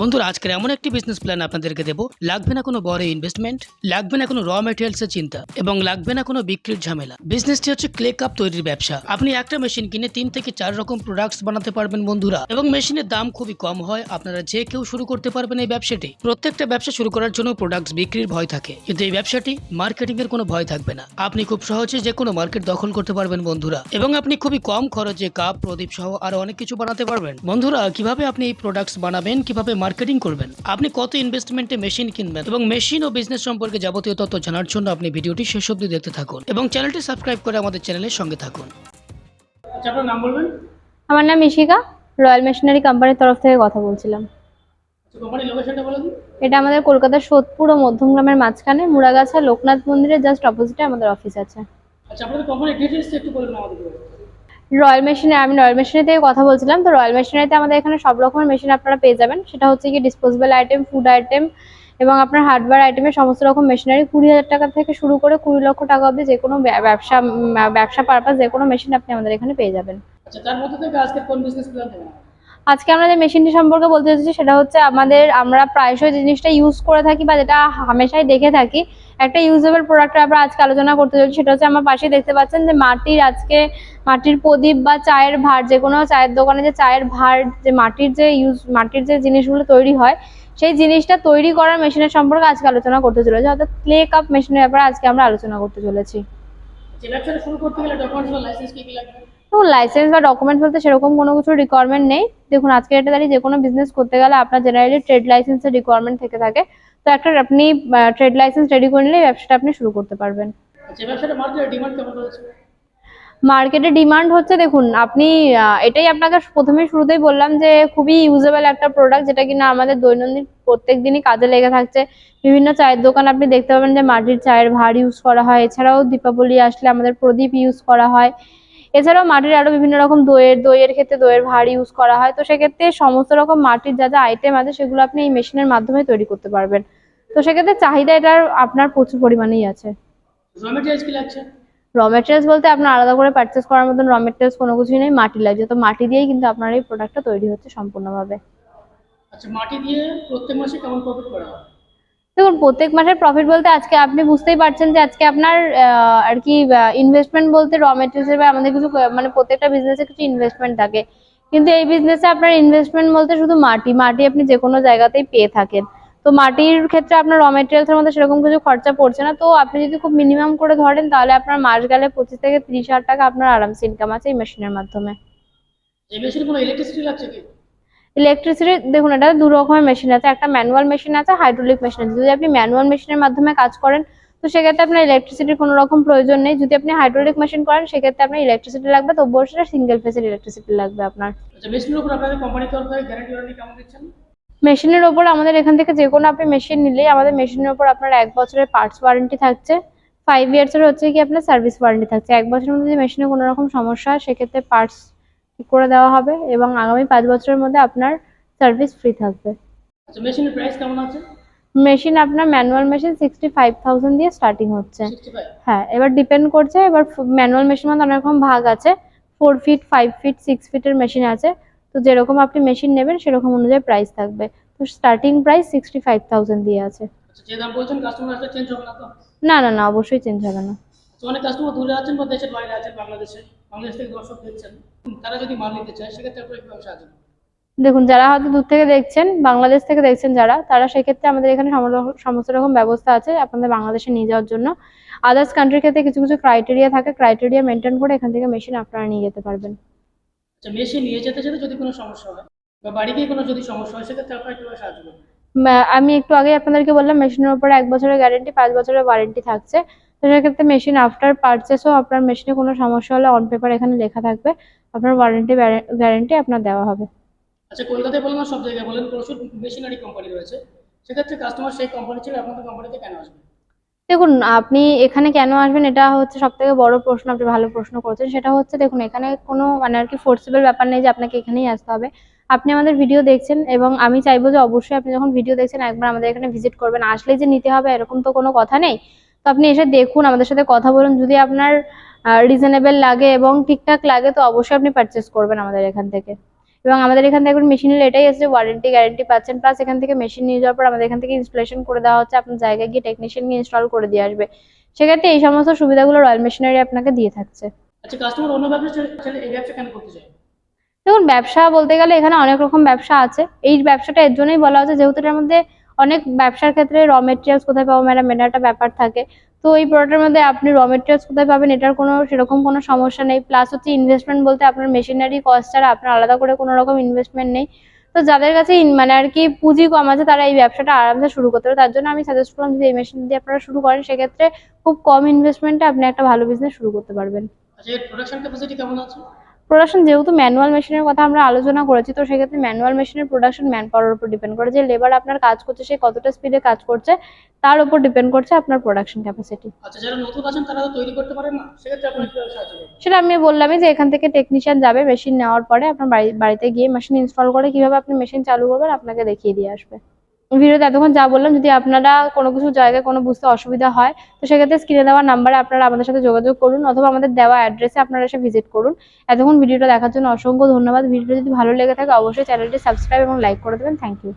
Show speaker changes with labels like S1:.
S1: বন্ধুরা আজকের এমন একটি বিজনেস প্ল্যান আপনাদেরকে দেবো। লাগবে না কোনো বড় ইনভেস্টমেন্ট, লাগবে না কোনো র মেটেরিয়ালসের চিন্তা এবং লাগবে না কোনো বিক্রির ঝামেলা। বিজনেসটি হচ্ছে ক্লে কাপ তৈরির ব্যবসা। আপনি একটা মেশিন কিনে 3 থেকে 4 রকম প্রোডাক্টস বানাতে পারবেন বন্ধুরা, এবং মেশিনের দাম খুবই কম হয়। আপনারা যে কেউ শুরু করতে পারবেন এই ব্যবসাটি। প্রত্যেকটা ব্যবসা শুরু করার জন্য প্রোডাক্টস বিক্রির ভয় থাকে, কিন্তু এই ব্যবসাটি মার্কেটিং এর কোনো ভয় থাকবে না। আপনি খুব সহজে যে কোনো মার্কেট দখল করতে পারবেন বন্ধুরা, এবং আপনি খুবই কম খরচে কাপ, প্রদীপ সহ আরো অনেক কিছু বানাতে পারবেন বন্ধুরা। কিভাবে আপনি এই প্রোডাক্টস বানাবেন, কিভাবে মার্কেটিং করবেন, আপনি কত ইনভেস্টমেন্টে মেশিন কিনবেন এবং মেশিন ও বিজনেস সম্পর্কে যাবতীয় তথ্য জানার জন্য আপনি ভিডিওটি শেষ অবধি দেখতে থাকুন এবং চ্যানেলটি সাবস্ক্রাইব করে আমাদের চ্যানেলের সঙ্গে থাকুন। আচ্ছা, আপনার নাম বলবেন?
S2: আমার নাম ইশিকা, রয়্যাল মেশিনারি কোম্পানির তরফ থেকে কথা বলছিলাম।
S1: আচ্ছা, কোম্পানির লোকেশনটা বলে দিন।
S2: এটা আমাদের কলকাতার সোদপুর ও মধ্যমগ্রামের মাঝখানে মুড়াগাছা লোকনাথ মন্দিরের জাস্ট অপোজিটে আমাদের অফিস আছে।
S1: আচ্ছা, আপনাদের কোম্পানির ডিটেইলস একটু বলুন আমাদের।
S2: আমি রয়্যাল মেশিনারি থেকে কথা বলছিলাম। তো রয়্যাল মেশিনারিতে আমাদের এখানে সব রকমের মেশিন আপনারা পেয়ে যাবেন। সেটা হচ্ছে কি ডিসপোজেবল আইটেম, ফুড আইটেম এবং আপনার হার্ডওয়্যার আইটেমের সমস্ত রকম মেশিনারি 20,000 টাকা থেকে শুরু করে 20 লক্ষ টাকা অবধি যে কোনো ব্যবসা পারপাস যে কোনো মেশিন আপনি আমাদের এখানে পেয়ে যাবেন।
S1: আচ্ছা, তার মধ্যে থেকে আজকে কোন বিজনেস প্ল্যান থাকবে?
S2: আজকে আমরা যে মেশিনটি সম্পর্কে বলতে চাইছি সেটা হচ্ছে আমরা প্রায়শই জিনিসটা ইউজ করে থাকি বা যেটা হামেশাই দেখে থাকি, একটা ইউজেবল প্রোডাক্টের আমরা আজকে আলোচনা করতে চলছি। সেটা হচ্ছে আমার পাশে দেখতে পাচ্ছেন যে মাটির প্রদীপ বা চায়ের ভাঁড়, যে কোনো চায়ের দোকানে যে চায়ের ভাঁড়, যে মাটির যে জিনিসগুলো তৈরি হয়, সেই জিনিসটা তৈরি করার মেশিনের সম্পর্কে আজকে আলোচনা করতে চলেছি, অর্থাৎ ক্লে কাপ মেশিনের ব্যাপারে আজকে আমরা আলোচনা করতে চলেছি।
S1: যে ব্যবসাটা শুরু করতে গেলে ডকুমেন্টস বা লাইসেন্স কি লাগবে?
S2: তো লাইসেন্স বা ডকুমেন্ট বলতে সেরকম কোনো কিছু রিকোয়ারমেন্ট নেই। দেখুন, আজকে এটা দাঁড়িয়ে যে কোনো বিজনেস করতে গেলে আপনার জেনারেলি ট্রেড লাইসেন্সের রিকোয়ারমেন্ট থেকে থাকে। তো আপনি ট্রেড লাইসেন্স রেডি করে নিলে ব্যবসাটা আপনি শুরু করতে পারবেন।
S1: আচ্ছা, ব্যবসাটা মার্কেটে ডিমান্ড কেমন রয়েছে?
S2: মার্কেটে ডিমান্ড হচ্ছে, দেখুন আপনি এটাই আপনাকে শুরুতেই বললাম যে খুবই ইউজেবল একটা প্রোডাক্ট, যেটা কিনা আমাদের দৈনন্দিন প্রত্যেক দিনই কাজে লেগে থাকছে। বিভিন্ন চায়ের দোকান আপনি দেখতে পাবেন যে মাটির চায়ের ভাঁড় ইউজ করা হয়। এছাড়াও দীপাবলি আসলে আমাদের প্রদীপ ইউজ করা হয়। এছাড়াও মাটির আরো বিভিন্ন রকম দইয়ের ক্ষেত্রে দইয়ের ভাঁড় ইউজ করা হয়। তো সেক্ষেত্রে সমস্ত রকম মাটির যা যা আইটেম আছে সেগুলো আপনি এই মেশিনের মাধ্যমে তৈরি করতে পারবেন। তো সেক্ষেত্রে চাহিদা এটার আপনার প্রচুর পরিমাণেই আছে।
S1: র মেটেরিয়ালস কি লাগছে?
S2: র মেটেরিয়ালস বলতে আপনার আলাদা করে পারচেস করার মতন র মেটেরিয়ালস কোনো কিছুই নেই, মাটি লাগছে। তো মাটি দিয়েই কিন্তু আপনার এই প্রোডাক্টটা তৈরি হচ্ছে সম্পূর্ণভাবে।
S1: আচ্ছা, মাটি দিয়ে প্রত্যেক মাসে কেমন প্রফিট করা হয়?
S2: দেখুন, প্রত্যেক মাসের প্রফিট বলতে আজকে আপনি বুঝতেই পারছেন যে আজকে আপনার আর কি ইনভেস্টমেন্ট বলতে র মেটেরিয়ালস বা আমাদের কিছু মানে প্রত্যেকটা বিজনেসে কিছু ইনভেস্টমেন্ট থাকে, কিন্তু এই বিজনেসে আপনার ইনভেস্টমেন্ট বলতে শুধু মাটি আপনি যে কোনো জায়গাতেই পেয়ে থাকেন। তো মাটির ক্ষেত্রে আপনার র মেটেরিয়ালস এর মধ্যে সেরকম কিছু খরচা পড়ছে না। তো আপনি যদি খুব মিনিমাম করে ধরেন তাহলে আপনার মাস গেলে 25 থেকে 30 হাজার টাকা আপনার আরামসে ইনকাম আছে এই মেশিনের মাধ্যমে।
S1: এই মেশিনে কোনো ইলেকট্রিসিটি লাগছে কি?
S2: ইলেকট্রিসিটি, দেখুন এটা দু রকমের মেশিন আছে, একটা ম্যানুয়াল মেশিন আছে, হাইড্রোলিক মেশিন আছে। যদি আপনি ম্যানুয়াল মেশিনের মাধ্যমে কাজ করেন তো সেক্ষেত্রে আপনার ইলেকট্রিসিটির কোনো রকম প্রয়োজন নেই। যদি আপনি হাইড্রোলিক মেশিন করেন সেক্ষেত্রে আপনার ইলেকট্রিসিটি লাগবে, তবুও সেটা সিঙ্গেল ফেজের ইলেকট্রিসিটি লাগবে আপনার।
S1: আচ্ছা, মেশিনের উপর আপনাদের কোম্পানির তরফ থেকে গ্যারান্টি ওয়ারেন্টি কেমন দিচ্ছেন?
S2: মেশিনের ওপর আমাদের এখান থেকে যে কোনো আপনি মেশিন নিলেই আমাদের মেশিনের ওপর আপনার 1 বছরের পার্টস ওয়ারেন্টি থাকছে, 5 ইয়ার্সের হচ্ছে কি আপনার সার্ভিস ওয়ারেন্টি থাকছে। 1 বছরের মধ্যে যদি মেশিনে কোনো রকম সমস্যা হয় সেক্ষেত্রে পার্টস ঠিক করে দেওয়া হবে, এবং আগামী 5 বছরের মধ্যে আপনার সার্ভিস ফ্রি থাকবে।
S1: আচ্ছা, মেশিনের প্রাইস কেমন আছে?
S2: মেশিন আপনার ম্যানুয়াল মেশিন 65,000 দিয়ে স্টার্টিং হচ্ছে।
S1: 65?
S2: হ্যাঁ, এবার ডিপেন্ড করছে। এবার ম্যানুয়াল মেশিন মধ্যে অনেক রকম ভাগ আছে, 4 ফিট, 5 ফিট, 6 ফিটের মেশিন আছে। তো যেরকম আপনি মেশিন নেবেন সেরকম অনুযায়ী প্রাইস থাকবে। তো স্টার্টিং প্রাইস 65,000 দিয়ে আছে।
S1: আচ্ছা, যে দাম বলছেন কাস্টমার আসলে চেঞ্জ হবে না তো?
S2: না, অবশ্যই চেঞ্জ হবে না।
S1: আচ্ছা, অনেক কাস্টমার দূরে আছেন বা দেশের বাইরে আছেন, বাংলাদেশ থেকে দর্শক দেখছেন, তারা যদি মাল নিতে চায় সেক্ষেত্রে আপনারা কিভাবে সাহায্য করবেন?
S2: দেখুন, যারা হয়তো দূর থেকে দেখছেন, বাংলাদেশ থেকে দেখছেন যারা, তারা সেক্ষেত্রে আমাদের এখানে সমস্ত রকম ব্যবস্থা আছে আপনাদের বাংলাদেশে নিয়ে যাওয়ার জন্য। আদার্স কান্ট্রির ক্ষেত্রে কিছু কিছু ক্রাইটেরিয়া থাকে, ক্রাইটেরিয়া মেনটেন করে এখান থেকে মেশিন আপনারা নিয়ে যেতে পারবেন।
S1: আচ্ছা, মেশিন নিয়ে যেতে যেতে যদি কোনো সমস্যা হয় বা বাড়ি গিয়ে কোনো যদি সমস্যা হয় সেক্ষেত্রে আপনারা কিভাবে সাহায্য করবেন?
S2: আমি একটু আগে আপনাদেরকে বললাম মেশিনের উপরে 1 বছরের গ্যারেন্টি, 5 বছরের ওয়ারেন্টি থাকছে। তো সেক্ষেত্রে মেশিন আফটার পারচেসও আপনার মেশিনে কোনো সমস্যা হলে অন পেপার এখানে লেখা থাকবে, আপনার ওয়ারেন্টি গ্যারেন্টি আপনার দেওয়া হবে।
S1: আচ্ছা, কলকাতায় বলেন না সব জায়গায় বলেন, প্রচুর মেশিনারি কোম্পানি রয়েছে, সেক্ষেত্রে কাস্টমার সেই কোম্পানি ছেড়ে আপনাদের কোম্পানিতে কেন আসবে?
S2: দেখুন, আপনি এখানে কেন আসবেন এটা হচ্ছে সবথেকে বড় প্রশ্ন। আপনি ভালো প্রশ্ন করেছেন। সেটা হচ্ছে, দেখুন এখানে কোনো মানে আর কি ফোর্সেবল ব্যাপার নেই যে আপনাকে এখানেই আসতে হবে। আপনি আমাদের ভিডিও দেখছেন এবং আমি চাইবো যে অবশ্যই আপনি যখন ভিডিও দেখছেন একবার আমাদের এখানে ভিজিট করবেন। আসলেই যে নিতে হবে এরকম তো কোনো কথা নেই। তো আপনি এসে দেখুন, আমাদের সাথে কথা বলুন। যদি আপনার রিজনেবল লাগে এবং ঠিকঠাক লাগে তো অবশ্যই আপনি পারচেস করবেন আমাদের এখান থেকে। এবং আমাদের এখান থেকে এখন মেশিনের এটাই এসেছে ওয়ারেন্টি গ্যারেন্টি পাচ্ছেন, প্লাস এখান থেকে মেশিন নিয়ে যাওয়ার পর আমাদের এখান থেকে ইনস্টলেশন করে দেওয়া হচ্ছে, আপনার জায়গায় গিয়ে টেকনিশিয়ান গিয়ে ইনস্টল করে দিয়ে আসবে। সেক্ষেত্রে এই সমস্ত সুবিধাগুলো রয়্যাল মেশিনারি আপনাকে দিয়ে থাকছে।
S1: আচ্ছা, কাস্টমার অন্য ব্যবসা ছেড়ে এই ব্যবসা কেন করতে চায়?
S2: দেখুন, ব্যবসা বলতে গেলে এখানে অনেক রকম ব্যবসা আছে। এই ব্যবসাটা এর জন্যই বলা হচ্ছে যেহেতু এটার মধ্যে অনেক ব্যবসার ক্ষেত্রে র মেটেরিয়ালস কোথায় পাবো ম্যাডাম, এটা একটা ব্যাপার থাকে। তো এই প্রোডাক্টের মধ্যে আপনি র মেটেরিয়ালস কোথায় পাবেন এটার কোনো সেরকম কোনো সমস্যা নেই। প্লাস হচ্ছে ইনভেস্টমেন্ট বলতে আপনার মেশিনারি কস্ট ছাড়া আপনার আলাদা করে কোনো রকম ইনভেস্টমেন্ট নেই। তো যাদের কাছে মানে আর কি পুঁজি কম আছে তারা এই ব্যবসাটা আরামসে শুরু করতে পারে। তার জন্য আমি সাজেস্ট করলাম যদি এই মেশিন দিয়ে আপনারা শুরু করেন সেক্ষেত্রে খুব কম ইনভেস্টমেন্টে আপনি একটা ভালো বিজনেস শুরু করতে পারবেন।
S1: আচ্ছা, এর প্রোডাকশন ক্যাপাসিটি কেমন আছে?
S2: প্রোডাকশন যেহেতু ম্যানুয়াল মেশিনের কথা আমরা আলোচনা করেছি, তো সেক্ষেত্রে ম্যানুয়াল মেশিনের প্রোডাকশন ম্যান পাওয়ার উপর ডিপেন্ড করে, যে লেবার আপনার কাজ করছে সে কতটা স্পিডে কাজ করছে তার উপর ডিপেন্ড করছে আপনার প্রোডাকশন ক্যাপাসিটি।
S1: আচ্ছা, যারা নতুন আছেন তারা তো তৈরি করতে পারেন না, সেক্ষেত্রে আপনার কিভাবে সাহায্য করবেন?
S2: সেটা আমি বললামই যে এখান থেকে টেকনিশিয়ান যাবে, মেশিন নেওয়ার পরে আপনার বাড়িতে গিয়ে মেশিন ইনস্টল করে কিভাবে আপনি মেশিন চালু করবেন আপনাকে দেখিয়ে দিয়ে আসবে। ভিডিওতে এতক্ষণ যা বললাম, যদি আপনারা কোনো কিছু জায়গায় কোনো বুঝতে অসুবিধা হয় তো সেক্ষেত্রে স্ক্রিনে দেওয়া নাম্বারে আপনারা আমাদের সাথে যোগাযোগ করুন, অথবা আমাদের দেওয়া অ্যাড্রেসে আপনারা এসে ভিজিট করুন। এতক্ষণ ভিডিওটা দেখার জন্য অসংখ্য ধন্যবাদ। ভিডিওটা যদি ভালো লেগে থাকে অবশ্যই চ্যানেলটি সাবস্ক্রাইব এবং লাইক করে দেবেন। Thank you.